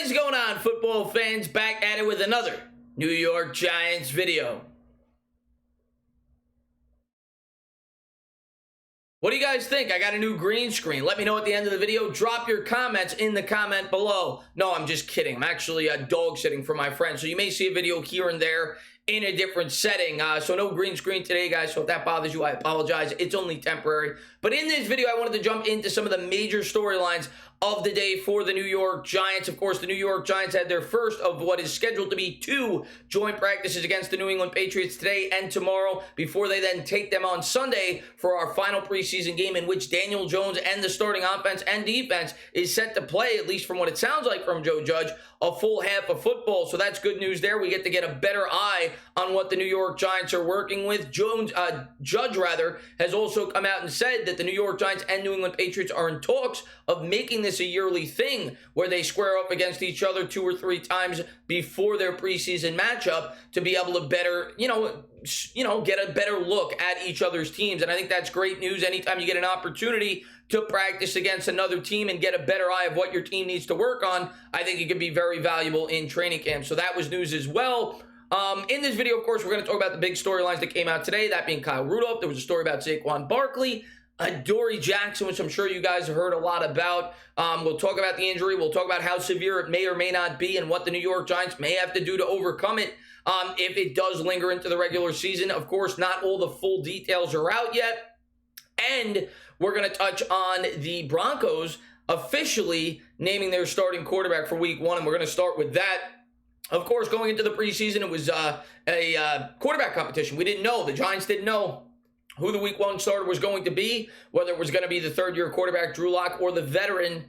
What is going on, football fans? Back at it with another New York Giants video. What do you guys think? I got a new green screen. Let me know at the end of the video. Drop your comments in the comment below. No, I'm just kidding. I'm actually dog sitting for my friend, so you may see a video here and there in a different setting. So no green screen today, guys. So if that bothers you, I apologize. It's only temporary. But in this video, I wanted to jump into some of the major storylines of the day for the New York Giants. Of course, the New York Giants had their first of what is scheduled to be 2 joint practices against the New England Patriots today and tomorrow, before they then take them on Sunday for our final preseason game, in which Daniel Jones and the starting offense and defense is set to play, at least from what it sounds like from Joe Judge, a full half of football. So that's good news there. We get to get a better eye on what the New York Giants are working with. Judge has also come out and said that the New York Giants and New England Patriots are in talks of making this a yearly thing where they square up against each other 2 or 3 times before their preseason matchup to be able to better, get a better look at each other's teams. And I think that's great news. Anytime you get an opportunity to practice against another team and get a better eye of what your team needs to work on, I think it could be very valuable in training camp. So that was news as well. In this video, of course, we're going to talk about the big storylines that came out today, that being Kyle Rudolph. There was a story about Saquon Barkley, Adoree Jackson, which I'm sure you guys have heard a lot about. We'll talk about the injury. We'll talk about how severe it may or may not be and what the New York Giants may have to do to overcome it if it does linger into the regular season. Of course, not all the full details are out yet. And we're going to touch on the Broncos officially naming their starting quarterback for Week 1, and we're going to start with that. Of course, going into the preseason, it was a quarterback competition. We didn't know. The Giants didn't know who the Week 1 starter was going to be, whether it was going to be the third-year quarterback Drew Lock or the veteran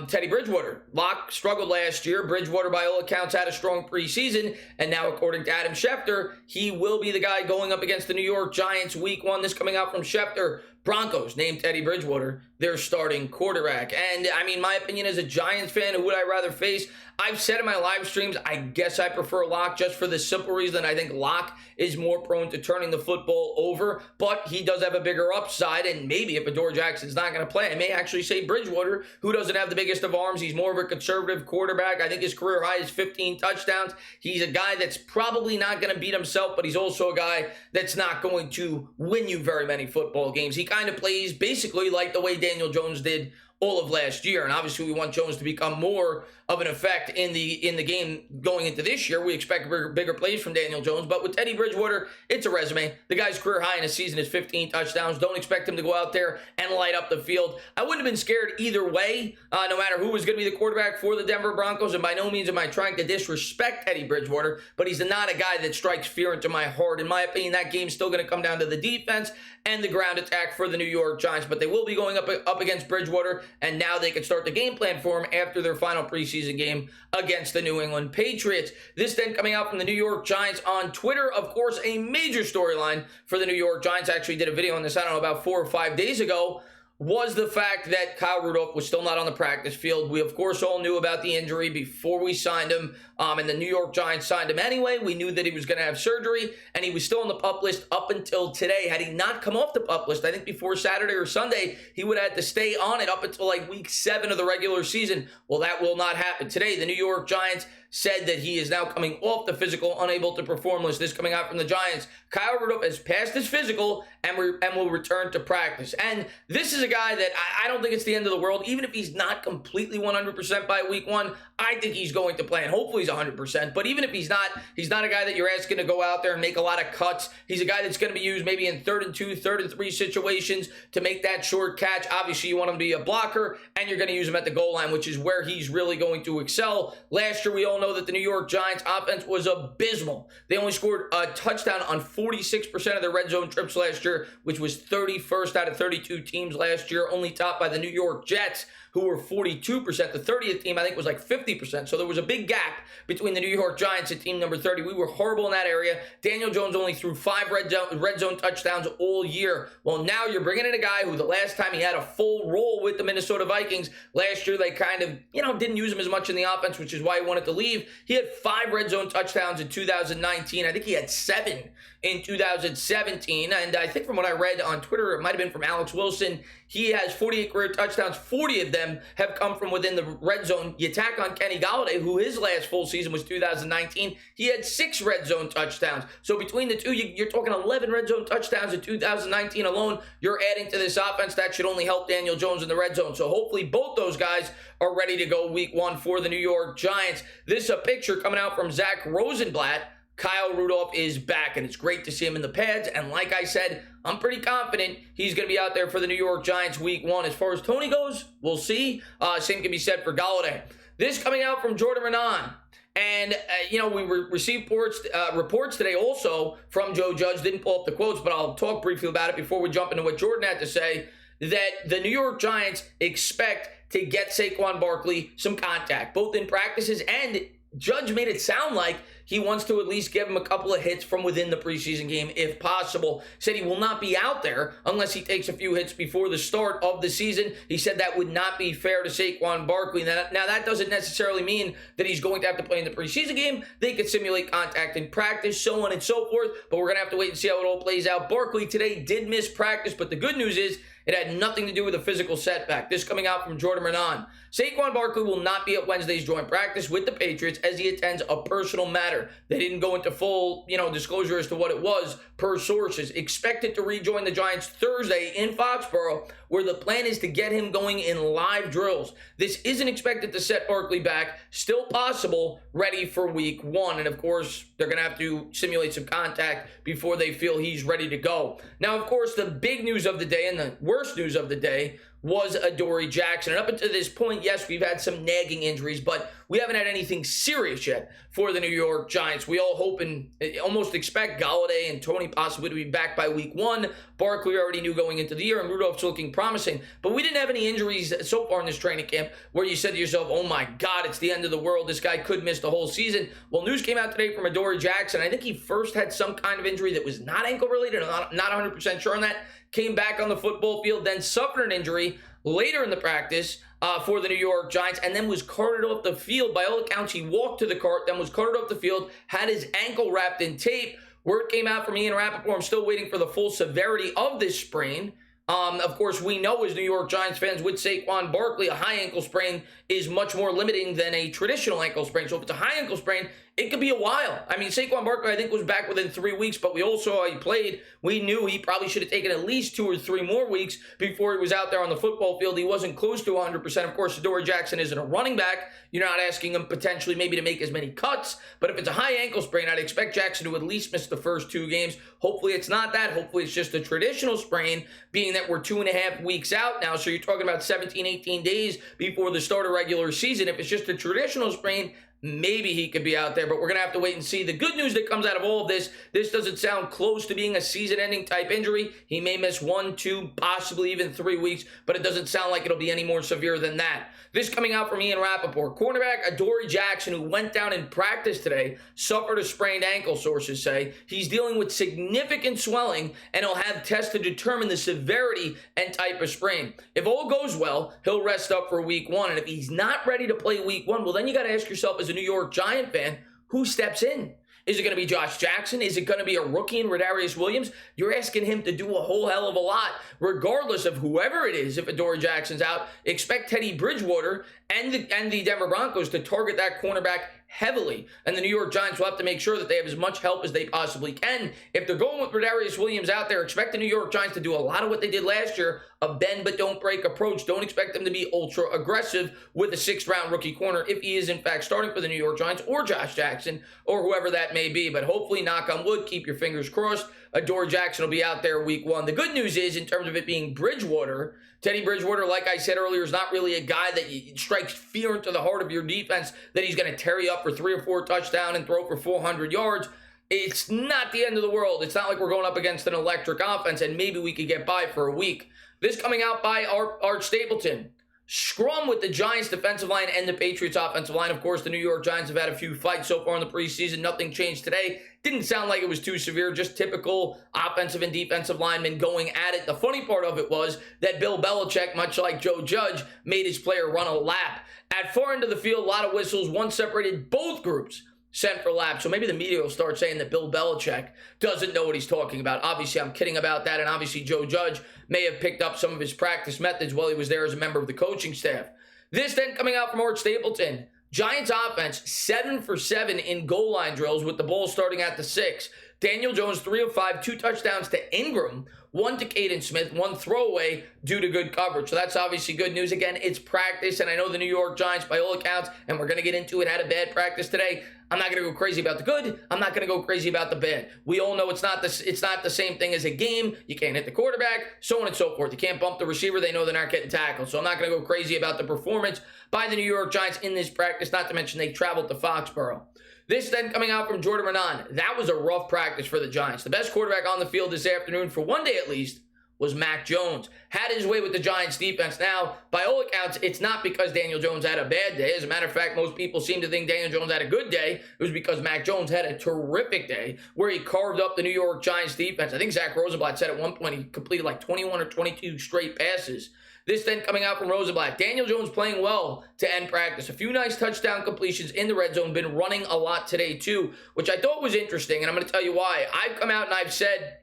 Teddy Bridgewater. Lock struggled last year. Bridgewater, by all accounts, had a strong preseason, and now, according to Adam Schefter, he will be the guy going up against the New York Giants Week 1. This coming out from Schefter. Broncos named Teddy Bridgewater their starting quarterback. And, I mean, my opinion as a Giants fan, who would I rather face? I've said in my live streams, I guess I prefer Lock, just for the simple reason I think Lock is more prone to turning the football over, but he does have a bigger upside, and maybe if Adoree Jackson's not going to play, I may actually say Bridgewater, who doesn't have the biggest of arms. He's more of a conservative quarterback. I think his career high is 15 touchdowns. He's a guy that's probably not going to beat himself, but he's also a guy that's not going to win you very many football games. He kind of plays basically like the way Daniel Jones did all of last year, and obviously we want Jones to become more of an effect in the game going into this year. We expect bigger plays from Daniel Jones, but with Teddy Bridgewater, it's a resume. The guy's career high in a season is 15 touchdowns. Don't expect him to go out there and light up the field. I wouldn't have been scared either way, no matter who was going to be the quarterback for the Denver Broncos, and by no means am I trying to disrespect Teddy Bridgewater, but he's not a guy that strikes fear into my heart. In my opinion, that game's still going to come down to the defense and the ground attack for the New York Giants, but they will be going up against Bridgewater, and now they can start the game plan for him after their final preseason game against the New England Patriots. This then coming out from the New York Giants on Twitter. Of course, a major storyline for the New York Giants. I actually did a video on this, I don't know, about 4 or 5 days ago, was the fact that Kyle Rudolph was still not on the practice field. We, of course, all knew about the injury before we signed him, and the New York Giants signed him anyway. We knew that he was going to have surgery, and he was still on the PUP list up until today. Had he not come off the PUP list, I think before Saturday or Sunday, he would have had to stay on it up until like Week 7 of the regular season. Well, that will not happen. Today, the New York Giants said that he is now coming off the physical, unable to perform list. This coming out from the Giants. Kyle Rudolph has passed his physical and will return to practice. And this is a guy that I don't think it's the end of the world. Even if he's not completely 100% by Week 1, I think he's going to play, and hopefully he's 100%. But even if he's not a guy that you're asking to go out there and make a lot of cuts. He's a guy that's going to be used maybe in 3rd and 2, 3rd and 3 situations to make that short catch. Obviously, you want him to be a blocker, and you're going to use him at the goal line, which is where he's really going to excel. Last year, we all know that the New York Giants offense was abysmal. They only scored a touchdown on 46% of their red zone trips last year, which was 31st out of 32 teams last year, only topped by the New York Jets, who were 42%. The 30th team, I think, was like 50%. So there was a big gap between the New York Giants and team number 30. We were horrible in that area. Daniel Jones only threw 5 red zone touchdowns all year. Well, now you're bringing in a guy who the last time he had a full role with the Minnesota Vikings, last year they kind of, didn't use him as much in the offense, which is why he wanted to leave. He had 5 red zone touchdowns in 2019. I think he had 7 in 2017. And I think from what I read on Twitter, it might have been from Alex Wilson, He has 48 career touchdowns. 40 of them have come from within the red zone. You tack on Kenny Golladay, who his last full season was 2019. He had 6 red zone touchdowns. So between the two, you're talking 11 red zone touchdowns in 2019 alone. You're adding to this offense. That should only help Daniel Jones in the red zone. So hopefully both those guys are ready to go week 1 for the New York Giants. This is a picture coming out from Zach Rosenblatt. Kyle Rudolph is back, and it's great to see him in the pads. And like I said, I'm pretty confident he's going to be out there for the New York Giants week 1. As far as Tony goes, we'll see. Same can be said for Golladay. This coming out from Jordan Renan. And, we received reports today also from Joe Judge. Didn't pull up the quotes, but I'll talk briefly about it before we jump into what Jordan had to say, that the New York Giants expect to get Saquon Barkley some contact, both in practices, and Judge made it sound like he wants to at least give him a couple of hits from within the preseason game if possible. Said he will not be out there unless he takes a few hits before the start of the season. He said that would not be fair to Saquon Barkley. Now that doesn't necessarily mean that he's going to have to play in the preseason game. They could simulate contact in practice, so on and so forth, but we're going to have to wait and see how it all plays out. Barkley today did miss practice, but the good news is it had nothing to do with a physical setback. This coming out from Jordan Renan. Saquon Barkley will not be at Wednesday's joint practice with the Patriots as he attends a personal matter. They didn't go into full, disclosure as to what it was per sources. Expected to rejoin the Giants Thursday in Foxboro, where the plan is to get him going in live drills. This isn't expected to set Barkley back. Still possible, ready for week 1. And of course, they're going to have to simulate some contact before they feel he's ready to go. Now, of course, the big news of the day and the worst news of the day was Adoree Jackson. And up until this point, yes, we've had some nagging injuries, but we haven't had anything serious yet for the New York Giants. We all hope and almost expect Golladay and Tony possibly to be back by week 1. Barkley already knew going into the year, and Rudolph's looking promising. But we didn't have any injuries so far in this training camp where you said to yourself, oh my God, it's the end of the world. This guy could miss the whole season. Well, news came out today from Adoree Jackson. I think he first had some kind of injury that was not ankle related. I'm not 100% sure on that. Came back on the football field, then suffered an injury later in the practice for the New York Giants, and then was carted off the field. By all accounts, he walked to the cart, then was carted off the field, had his ankle wrapped in tape. Word came out from Ian Rappaport. I'm still waiting for the full severity of this sprain. Of course, we know as New York Giants fans with Saquon Barkley, a high ankle sprain is much more limiting than a traditional ankle sprain. So if it's a high ankle sprain, it could be a while. I mean, Saquon Barkley, I think, was back within 3 weeks, but we all saw how he played. We knew he probably should have taken at least 2 or 3 more weeks before he was out there on the football field. He wasn't close to 100%. Of course, Adoree Jackson isn't a running back. You're not asking him potentially maybe to make as many cuts, but if it's a high ankle sprain, I'd expect Jackson to at least miss the first 2 games. Hopefully it's not that. Hopefully it's just a traditional sprain, being that we're 2.5 weeks out now. So you're talking about 17, 18 days before the start of regular season. If it's just a traditional sprain, maybe he could be out there, but we're going to have to wait and see. The good news that comes out of all of this doesn't sound close to being a season-ending type injury. He may miss 1, 2, possibly even 3 weeks, but it doesn't sound like it'll be any more severe than that. This coming out from Ian Rappaport. Cornerback Adoree Jackson, who went down in practice today, suffered a sprained ankle, sources say. He's dealing with significant swelling, and he'll have tests to determine the severity and type of sprain. If all goes well, he'll rest up for week 1, and if he's not ready to play week 1, well, then you got to ask yourself as a New York Giant fan, who steps in? Is it going to be Josh Jackson? Is it going to be a rookie in Rodarius Williams? You're asking him to do a whole hell of a lot. Regardless of whoever it is, if Adoree Jackson's out, expect Teddy Bridgewater and the Denver Broncos to target that cornerback heavily. And the New York Giants will have to make sure that they have as much help as they possibly can. If they're going with Rodarius Williams out there, expect the New York Giants to do a lot of what they did last year, a bend but don't break approach. Don't expect them to be ultra aggressive with a 6th-round rookie corner if he is in fact starting for the New York Giants, or Josh Jackson, or whoever that may be. But hopefully, knock on wood, keep your fingers crossed, Adoree Jackson will be out there week 1. The good news is, in terms of it being Bridgewater, Teddy Bridgewater, like I said earlier, is not really a guy that strikes fear into the heart of your defense that he's going to tear you up for 3 or 4 touchdowns and throw for 400 yards. It's not the end of the world. It's not like we're going up against an electric offense and maybe we could get by for a week. This coming out by Art Stapleton. Scrum with the Giants defensive line and the Patriots offensive line. Of course, the New York Giants have had a few fights so far in the preseason. Nothing changed today. Didn't sound like it was too severe. Just typical offensive and defensive linemen going at it. The funny part of it was that Bill Belichick, much like Joe Judge, made his player run a lap. At far end of the field, a lot of whistles. One separated both groups. sent for laps. So maybe the media will start saying that Bill Belichick doesn't know what he's talking about. Obviously, I'm kidding about that. And obviously, Joe Judge may have picked up some of his practice methods while he was there as a member of the coaching staff. This then coming out from Art Stapleton. Giants offense, 7 for 7 in goal line drills with the ball starting at the 6. Daniel Jones, 3 of 5, 2 touchdowns to Ingram, 1 to Caden Smith, 1 throwaway due to good coverage. So that's obviously good news. Again, it's practice, and I know the New York Giants, by all accounts, and we're going to get into it, had a bad practice today. I'm not going to go crazy about the good. I'm not going to go crazy about the bad. We all know it's not the same thing as a game. You can't hit the quarterback, so on and so forth. You can't bump the receiver. They know they're not getting tackled. So I'm not going to go crazy about the performance by the New York Giants in this practice, not to mention they traveled to Foxboro. This then coming out from Jordan Renan. That was a rough practice for the Giants. The best quarterback on the field this afternoon, for one day at least, was Mac Jones. Had his way with the Giants defense. Now, by all accounts, it's not because Daniel Jones had a bad day. As a matter of fact, most people seem to think Daniel Jones had a good day. It was because Mac Jones had a terrific day where he carved up the New York Giants defense. I think Zach Rosenblatt said at one point he completed like 21 or 22 straight passes. This then coming out from Rosenblatt. Daniel Jones playing well to end practice. A few nice touchdown completions in the red zone. Been running a lot today too, which I thought was interesting, and I'm going to tell you why. I've come out and I've said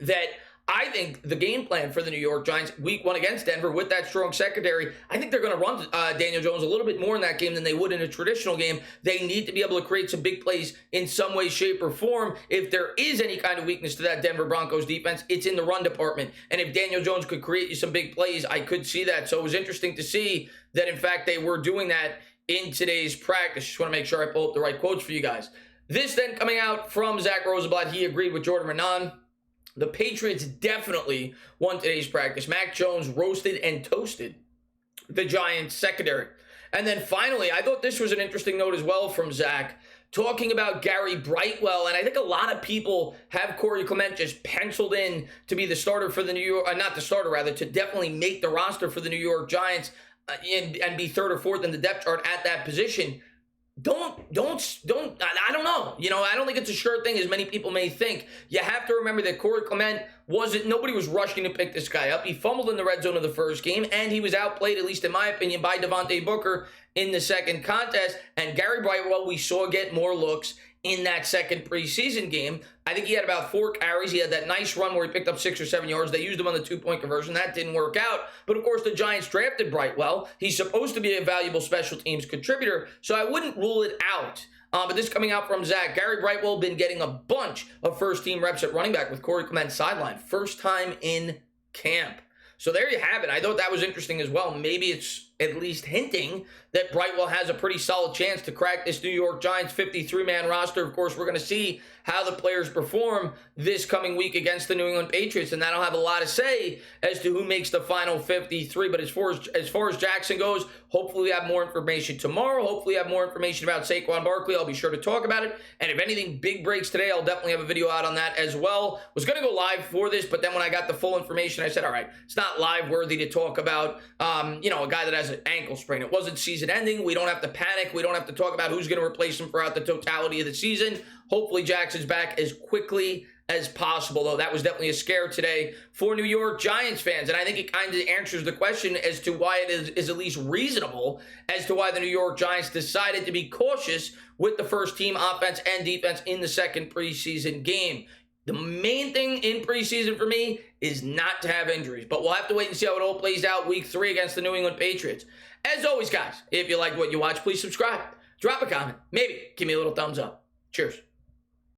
that I think the game plan for the New York Giants week 1 against Denver with that strong secondary, I think they're going to run Daniel Jones a little bit more in that game than they would in a traditional game. They need to be able to create some big plays in some way, shape, or form. If there is any kind of weakness to that Denver Broncos defense, it's in the run department. And if Daniel Jones could create you some big plays, I could see that. So it was interesting to see that, in fact, they were doing that in today's practice. Just want to make sure I pull up the right quotes for you guys. This then coming out from Zach Rosenblatt. He agreed with Jordan Renan. The Patriots definitely won today's practice. Mac Jones roasted and toasted the Giants secondary. And then finally, I thought this was an interesting note as well from Zach, talking about Gary Brightwell. And I think a lot of people have Corey Clement just penciled in to be the starter for the New York, not the starter rather, to definitely make the roster for the New York Giants and be 3rd or 4th in the depth chart at that position. I don't know. I don't think it's a sure thing as many people may think. You have to remember that Corey Clement nobody was rushing to pick this guy up. He fumbled in the red zone of the first game, and he was outplayed, at least in my opinion, by Devontae Booker in the second contest. And Gary Brightwell, we saw get more looks in that second preseason game. I think he had about 4 carries. He had that nice run where he picked up 6 or 7 yards. They used him on the 2-point conversion. That didn't work out. But of course, the Giants drafted Brightwell. He's supposed to be a valuable special teams contributor, so I wouldn't rule it out. But this coming out from Zach. Gary Brightwell been getting a bunch of first-team reps at running back with Corey Clement sideline. First time in camp. So there you have it. I thought that was interesting as well. Maybe it's at least hinting that Brightwell has a pretty solid chance to crack this New York Giants 53-man roster. Of course, we're going to see how the players perform this coming week against the New England Patriots, and that'll have a lot to say as to who makes the final 53. But as far as Jackson goes, hopefully we have more information tomorrow. Hopefully we have more information about Saquon Barkley. I'll be sure to talk about it. And if anything big breaks today, I'll definitely have a video out on that as well. Was going to go live for this, but then when I got the full information, I said, all right, it's not live worthy to talk about, a guy that has an ankle sprain. It wasn't season ending. We don't have to panic. We don't have to talk about who's going to replace him throughout the totality of the season. Hopefully Jackson's back as quickly as possible, though. That was definitely a scare today for New York Giants fans, and I think it kind of answers the question as to why it is at least reasonable as to why the New York Giants decided to be cautious with the first-team offense and defense in the second preseason game. The main thing in preseason for me is not to have injuries, but we'll have to wait and see how it all plays out week 3 against the New England Patriots. As always, guys, if you like what you watch, please subscribe, drop a comment, maybe give me a little thumbs up. Cheers.